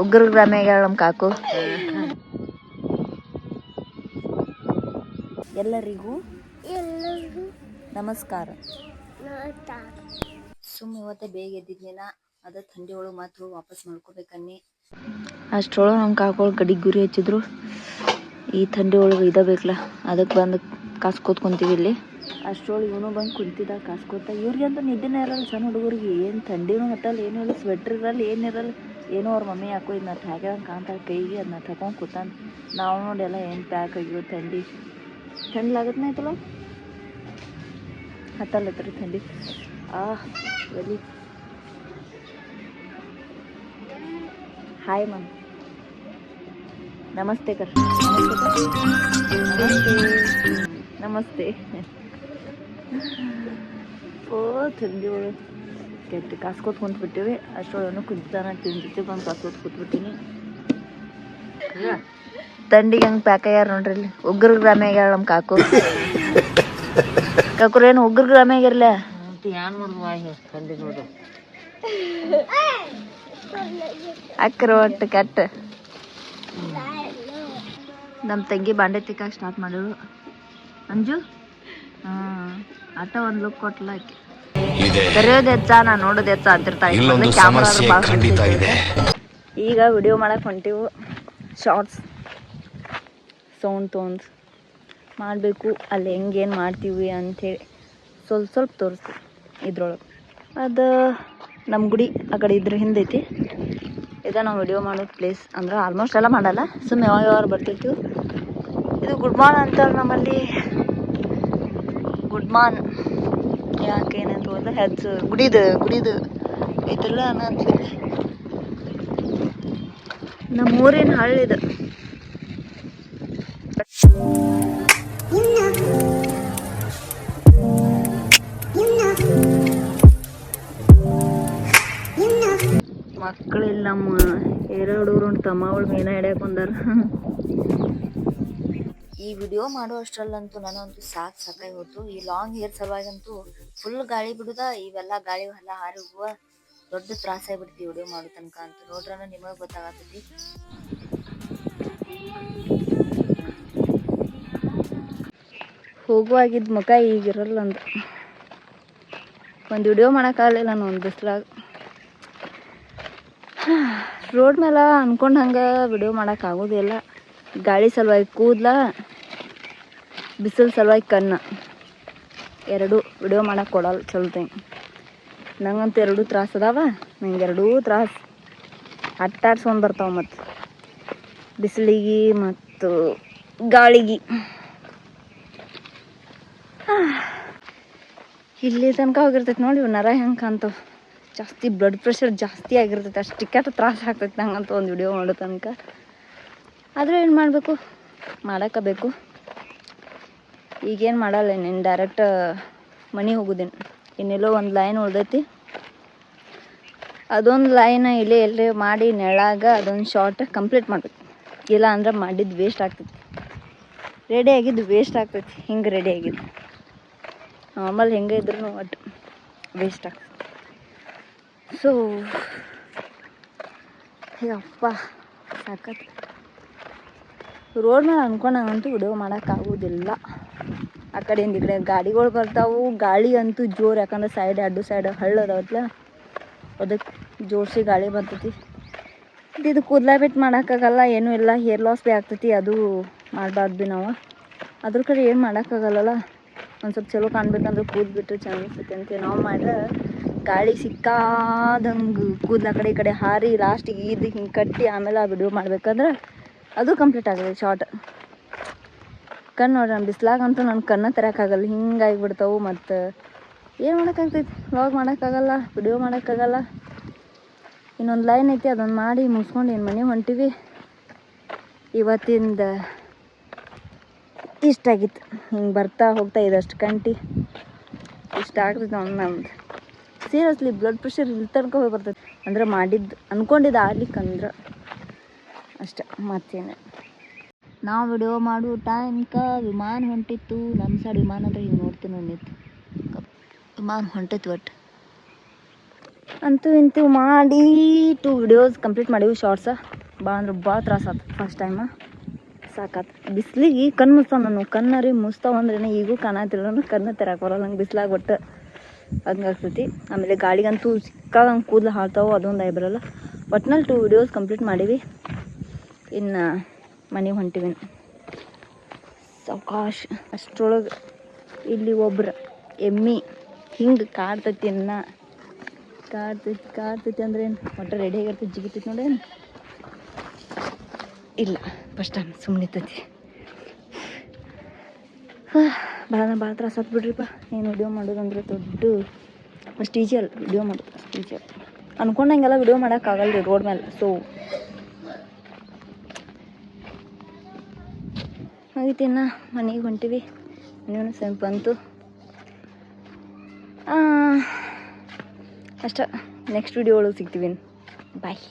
ಉಗ್ರ ಗ್ರಾಮ್ಯಾಗ ನಮ್ಮ ಕಾಕು. ಎಲ್ಲರಿಗೂ ನಮಸ್ಕಾರ. ಇವತ್ತೇ ಬೇಗ ಎದ್ದಿದ್ನೇನ, ಅದ ಥಂಡಿ ಒಳಗೆ ಮಾತ್ರ ವಾಪಸ್ ಮಾಡ್ಕೋಬೇಕನ್ನಿ. ಅಷ್ಟರೊಳಗೆ ನಮ್ಮ ಕಾಕೋಳು ಗಡಿಗೆ ಗುರಿ ಹಚ್ಚಿದ್ರು. ಈ ಥಂಡಿ ಒಳಗೆ ಬೇಕಲ್ಲ, ಅದಕ್ಕೆ ಬಂದು ಕಾಸ್ಕೋತ್ಕೊಂತೀವಿ ಇಲ್ಲಿ. ಅಷ್ಟರೊಳಗೆ ಇವನು ಬಂದು ಕುಂತಿದ್ದ ಕಾಸ್ಕೋತ. ಇವ್ರಿಗಂತೂ ನಿದ್ದೆನೇ ಇರಲ್ಲ, ಸಣ್ಣ ಹುಡುಗರಿಗೆ ಏನು ಥಂಡಿನೂ ಹತ್ತಲ್ಲ, ಏನೂ ಇಲ್ಲ, ಸ್ವೆಟ್ರ್ ಇರಲ್ಲ, ಏನಿರಲ್ಲ. ಏನೋ ಅವ್ರ ಮಮ್ಮಿ ಹಾಕೋ ಇದನ್ನ ಹಾಕ್ಯಂಗೆ ಕಾಣ್ತಾರೆ ಕೈಗೆ, ಅದನ್ನ ತಗೊಂಡು ಕೂತಾನೆ. ನಾವು ನೋಡಿ ಎಲ್ಲ ಏನು ಪ್ಯಾಕ್ ಆಗಿರೋ ಥಂಡಿ लागत नाही तुला? हाताला तरी थंडी. गली हाय मम, नमस्ते कर. नमस्ते. ಓ ಥಂಡಿ ಒಳಗೆ ಕೆಟ್ಟ ಕಾಸ್ಕೋತ್ ಕುಂತ್ಬಿಟ್ಟಿವಿ. ಅಷ್ಟೊಳನು ಕುಂತಾನ ತಿಂದ ಜೊತೆ ಬಂದು ಕಾಸ್ಕೋತ್ ಕೂತ್ಬಿಟ್ಟಿನಿ. ಥಂಡಿಗೆ ಹಂಗೆ ಪ್ಯಾಕ್ ಆಗ್ಯಾರ ನೋಡ್ರಿ ಇಲ್ಲಿ. ಉಗ್ರ ಗ್ರಾಮ್ಯಾಗ ನಮ್ಮ ಕಾಕು. ಕಾಕುರೇನು ಉಗ್ರ ಗ್ರಾಮ್ಯಾಗಿರ್ಲ ಅಕ್ಕರ ಒಟ್ಟು ಕೆಟ್ಟ. ನಮ್ಮ ತಂಗಿ ಬಾಂಡೆ ತಿಕ್ಕಾಕ ಸ್ಟಾರ್ಟ್ ಮಾಡಿದ್ರು. ಅಂಜು ಆಟ ಒಂದು ಲುಕ್ ಕೊಟ್ಲ ಆಕೆ. ಕರೆಯೋದು ಹೆಚ್ಚ, ನಾ ನೋಡೋದು ಹೆಚ್ಚ ಅಂತಿರ್ತಾಳೆ. ಈಗ ವಿಡಿಯೋ ಮಾಡಕ್ಕೆ ಹೊಂಟಿವು. ಶಾರ್ಟ್ಸ್ ಸೌಂಡ್ ತೊಗೊಂಡು ಮಾಡಬೇಕು. ಅಲ್ಲಿ ಹೆಂಗೇನು ಮಾಡ್ತೀವಿ ಅಂಥೇಳಿ ಸ್ವಲ್ಪ ತೋರಿಸ್ತೀವಿ ಇದ್ರೊಳಗೆ. ಅದು ನಮ್ಮ ಗುಡಿ ಆ ಕಡೆ ಇದ್ರ ಹಿಂದೈತಿ. ಇದು ನಾವು ವಿಡಿಯೋ ಮಾಡೋ ಪ್ಲೇಸ್. ಅಂದ್ರೆ ಆಲ್ಮೋಸ್ಟ್ ಎಲ್ಲ ಮಾಡಲ್ಲ, ಸುಮ್ಮನೆ ಯಾವಾಗ ಬರ್ತಿರ್ತೀವಿ. ಇದು ಗುಡ್ಮಾನ್ ಅಂತಾರೆ ನಮ್ಮಲ್ಲಿ. ಗುಡ್ಮಾನ್ ಯಾಕೆ ಏನಂತ ಹೋದ ಹೆಜ್ಜು ಗುಡಿದು ಐತಲ್ಲ ಅನ್ನೋದು. ನಮ್ಮ ಊರಿನ ಹಳ್ಳಿದು. ಮಕ್ಕಳಿಲ್ಲ ನಮ್ಮ ಎರಡು ತಮ್ಮಗಳು ಮೀನ ಹಿಡಿಯಕ್ಕೆ ಬಂದಾರ. ಈ ವಿಡಿಯೋ ಮಾಡೋ ಅಷ್ಟರಲ್ಲಂತೂ ನನಗಂತೂ ಸಾಕಾಗಿ ಹೋಯ್ತು. ಈ ಲಾಂಗ್ ಹೇರ್ ಸಲುವಾಗಂತೂ ಫುಲ್ ಗಾಳಿ ಬಿಡುದ, ಇವೆಲ್ಲ ಗಾಳಿ ಎಲ್ಲ ಹಾರಿ ಹೋಗುವ ದೊಡ್ಡ ತ್ರಾಸ ಆಗಿಬಿಡ್ತಿ ವಿಡಿಯೋ ಮಾಡೋ ತನಕ ಅಂತ. ನೋಡ್ರ ನಿಮಗೆ ಗೊತ್ತಾಗತ್ತೈತಿ. ಹೋಗುವಾಗಿದ್ದ ಮುಖ ಈಗಿರಲ್ಲ. ಒಂದು ವಿಡಿಯೋ ಮಾಡೋಕ್ಕಾಗಲಿಲ್ಲ ನಾನು ಒಂದು ಬಿಸ್ಲಾಗ. ರೋಡ್ ಮೇಲೆ ಅನ್ಕೊಂಡು ಹಂಗೆ ವಿಡಿಯೋ ಮಾಡೋಕ್ಕಾಗೋದಿಲ್ಲ. ಗಾಳಿ ಸಲುವಾಗಿ ಕೂದಲ, ಬಿಸಿಲು ಸಲುವಾಗಿ ಕಣ್ಣು, ಎರಡೂ ವಿಡಿಯೋ ಮಾಡೋಕೆ ಕೊಡಲ್ಲ ಚಲೋತೆ. ನಂಗಂತೂ ಎರಡೂ ತ್ರಾಸ ಅದಾವ. ನಂಗೆ ಎರಡೂ ತ್ರಾಸ ಅಟ್ಟಾಡ್ಸ್ಕೊಂಡು ಬರ್ತಾವೆ. ಮತ್ತು ಬಿಸಿಲಿಗೆ ಮತ್ತು ಗಾಳಿಗೆ. ಇಲ್ಲಿ ತನಕ ಹೋಗಿರ್ತೈತೆ ನೋಡಿ ನರ ಹೆಂಗೆ ಕಾಣ್ತಾವೆ. ಜಾಸ್ತಿ ಬ್ಲಡ್ ಪ್ರೆಷರ್ ಜಾಸ್ತಿ ಆಗಿರ್ತೈತೆ. ಅಷ್ಟು ಕೆಟ್ಟ ತ್ರಾಸ ಆಗ್ತೈತೆ ನಂಗಂತೂ ಒಂದು ವಿಡಿಯೋ ಮಾಡೋ ತನಕ. ಆದರೆ ಏನು ಮಾಡಬೇಕು, ಮಾಡೋಕ್ಕಬೇಕು. ಈಗೇನು ಮಾಡಲ್ಲ, ನೀನು ಡೈರೆಕ್ಟ್ ಮನೆ ಹೋಗೋದೇನು. ಇನ್ನೆಲ್ಲೋ ಒಂದು ಲೈನ್ ಉಳ್ದೈತಿ, ಅದೊಂದು ಲೈನ್ ಎಲ್ಲೇ ಮಾಡಿ ನೆಳಾಗ ಅದೊಂದು ಶಾರ್ಟ್ ಕಂಪ್ಲೀಟ್ ಮಾಡ್ಬೇಕು. ಇಲ್ಲ ಅಂದ್ರೆ ಮಾಡಿದ್ದು ವೇಸ್ಟ್ ಆಗ್ತೈತಿ. ರೆಡಿ ಆಗಿದ್ದು ವೇಸ್ಟ್ ಆಗ್ತೈತಿ. ಹಿಂಗೆ ರೆಡಿ ಆಗಿದ್ದು ನಾರ್ಮಲ್ ಹೆಂಗೆ ಇದ್ರೂ ಒಟ್ಟು ವೇಸ್ಟ್ ಆಗ್ತೈತಿ. ಸೊ ಅಪ್ಪ ಸಾಕತ್ತು. ರೋಡ್ ಮೇಲೆ ಅನ್ಕೊಂಡಂಗಂತೂ ವಿಡಿಯೋ ಮಾಡೋಕ್ಕಾಗೋದಿಲ್ಲ. ಆ ಕಡೆಯಿಂದ ಈ ಕಡೆ ಗಾಡಿಗಳು ಬರ್ತಾವೆ. ಗಾಳಿ ಅಂತೂ ಜೋರು, ಯಾಕಂದ್ರೆ ಎರಡು ಸೈಡ್ ಹಳ್ಳು ಅದಾವತ್ಲ, ಅದಕ್ಕೆ ಜೋಡಿಸಿ ಗಾಳಿ ಬರ್ತೈತಿ. ಇದು ಕೂದಲ ಬಿಟ್ಟು ಮಾಡೋಕ್ಕಾಗಲ್ಲ, ಏನೂ ಇಲ್ಲ. ಹೇರ್ ಲಾಸ್ ಭೀ ಆಗ್ತೈತಿ. ಅದು ಮಾಡಬಾರ್ದು ಭೀ ನಾವು. ಅದ್ರ ಕಡೆ ಏನು ಮಾಡೋಕ್ಕಾಗಲ್ಲಲ್ಲ. ಒಂದು ಸ್ವಲ್ಪ ಚಲೋ ಕಾಣ್ಬೇಕಂದ್ರೆ ಕೂದಲು ಬಿಟ್ಟರೆ ಚೆನ್ನಾಗಿ ಅನಿಸ್ತೈತಿ ಅಂತ ನಾವು ಮಾಡ್ರೆ ಗಾಳಿ ಸಿಕ್ಕಾದಂಗೆ ಕೂದಲು ಆ ಕಡೆ ಈ ಕಡೆ ಹಾರಿ ಲಾಸ್ಟಿಗೆ ಹಿಂಗೆ ಕಟ್ಟಿ ಆಮೇಲೆ ಆ ವಿಡಿಯೋ ಮಾಡ್ಬೇಕಂದ್ರೆ ಅದು ಕಂಪ್ಲೀಟ್ ಆಗಿದೆ ಶಾರ್ಟ್. ಕಣ್ಣು ನೋಡ್ರಿ, ನಾನು ಬಿಸ್ಲಾಗಂತೂ ನನ್ನ ಕಣ್ಣು ತೆರೆಯೋಕ್ಕಾಗಲ್ಲ, ಹಿಂಗಾಗಿಬಿಡ್ತಾವೆ. ಮತ್ತು ಏನು ಮಾಡೋಕ್ಕಾಗ್ತೈತಿ, ವ್ಲಾಗ್ ಮಾಡೋಕ್ಕಾಗಲ್ಲ, ವಿಡಿಯೋ ಮಾಡೋಕ್ಕಾಗಲ್ಲ. ಇನ್ನೊಂದು ಲೈನ್ ಐತಿ, ಅದೊಂದು ಮಾಡಿ ಮುಗಿಸ್ಕೊಂಡು ಏನು ಮನೆ ಹೊಂಟಿವಿ. ಇವತ್ತಿಂದ ಇಷ್ಟಾಗಿತ್ತು. ಹಿಂಗೆ ಬರ್ತಾ ಹೋಗ್ತಾ ಇದಷ್ಟು ಕಂಟಿ ಇಷ್ಟ ಆಗ್ತೈತೆ ನಮ್ದು. ಸೀರಿಯಸ್ಲಿ ಬ್ಲಡ್ ಪ್ರೆಷರ್ ಇಲ್ಲಿ ತನಕ ಹೋಗಿ ಬರ್ತೈತೆ. ಅಂದ್ರೆ ಮಾಡಿದ್ದು ಅಂದ್ಕೊಂಡಿದ್ದು ಆಗ್ಲಿಕ್ಕಂದ್ರೆ ಅಷ್ಟೆ, ಮತ್ತೇನೆ. ನಾವು ವಿಡಿಯೋ ಮಾಡೋ ಟೈಮ್ಗೆ ವಿಮಾನ ಹೊಂಟಿತ್ತು. ನಮ್ಮ ಸೈಡ್ ವಿಮಾನ ಅಂದ್ರೆ ಹಿಂಗೆ ನೋಡ್ತೀನಿ ನಿಂತು ವಿಮಾನ ಹೊಂಟೈತಿ. ಒಟ್ಟು ಅಂತೂ ಇಂತೂ ಮಾಡಿ 2 ವಿಡಿಯೋಸ್ ಕಂಪ್ಲೀಟ್ ಮಾಡೀವಿ ಶಾರ್ಟ್ಸ. ಭಾಳ ಅಂದ್ರೆ ಭಾಳ ತ್ರಾಸ ಆಯ್ತು ಫಸ್ಟ್ ಟೈಮ. ಸಾಕಾತು ಬಿಸ್ಲಿಗೆ ಕಣ್ಣು ಮುಚ್ತಾವ ನಾನು. ಕಣ್ಣರಿ ಮುಚ್ತಾವ ಅಂದ್ರೆ ಈಗೂ ಕಾಣತಿಲ್ಲ, ಕಣ್ಣು ತೆರಕ್ಕೆ ಬರೋಲ್ಲ ನಂಗೆ ಬಿಸ್ಲಾಗ ಒಟ್ಟು ಹಂಗಾಗ್ತೈತಿ. ಆಮೇಲೆ ಗಾಳಿಗಂತೂ ಸಿಕ್ಕಾಗಂಗೆ ಕೂದಲು ಹಾಳ್ತಾವೆ, ಅದೊಂದು ಬರಲ್ಲ. ಒಟ್ನಲ್ಲಿ 2 ವಿಡಿಯೋಸ್ ಕಂಪ್ಲೀಟ್ ಮಾಡೀವಿ. ಇನ್ನು ಮನೆಗೆ ಹೊಂಟಿವಿ ಸಾವಕಾಶ. ಅಷ್ಟರೊಳಗೆ ಇಲ್ಲಿ ಒಬ್ರು ಎಮ್ಮಿ ಹಿಂಗೆ ಕಾಡ್ತೈತಿ. ಇನ್ನು ಕಾಡ್ತೈತಿ ಅಂದ್ರೆ ಏನು ಒಟ್ಟು ರೆಡಿ ಆಗಿರ್ತೈತಿ, ಜಿಗಿತೈತಿ ನೋಡೇನು ಇಲ್ಲ. ಫಸ್ಟ್ ಟೈಮ್ ಸುಮ್ಮನಿತೈತಿ. ಭಾಳ ತ್ರಾಸ ಆತ್ ಬಿಡ್ರಿಪ್ಪ. ಏನು ವಿಡಿಯೋ ಮಾಡೋದಂದ್ರೆ ದೊಡ್ಡ ಅಷ್ಟು ಈಜಿ ಅಲ್ಲ ವಿಡಿಯೋ ಮಾಡೋದು, ಅಷ್ಟು ಈಜಿ ಅಲ್ಲ. ಅಂದ್ಕೊಂಡಂಗೆಲ್ಲ ವಿಡಿಯೋ ಮಾಡೋಕ್ಕಾಗಲ್ಲ ರೀ ರೋಡ್ ಮೇಲೆ. ಸೊ ಹಾಗೈತಿ. ಇನ್ನು ಮನೆಗೆ ಹೊಂಟಿವಿ. ನೀವು ಸ್ವಲ್ಪ ಬಂತು ಅಷ್ಟ. ನೆಕ್ಸ್ಟ್ ವಿಡಿಯೋ ಒಳಗೆ ಸಿಗ್ತೀವಿ. ಬಾಯ್.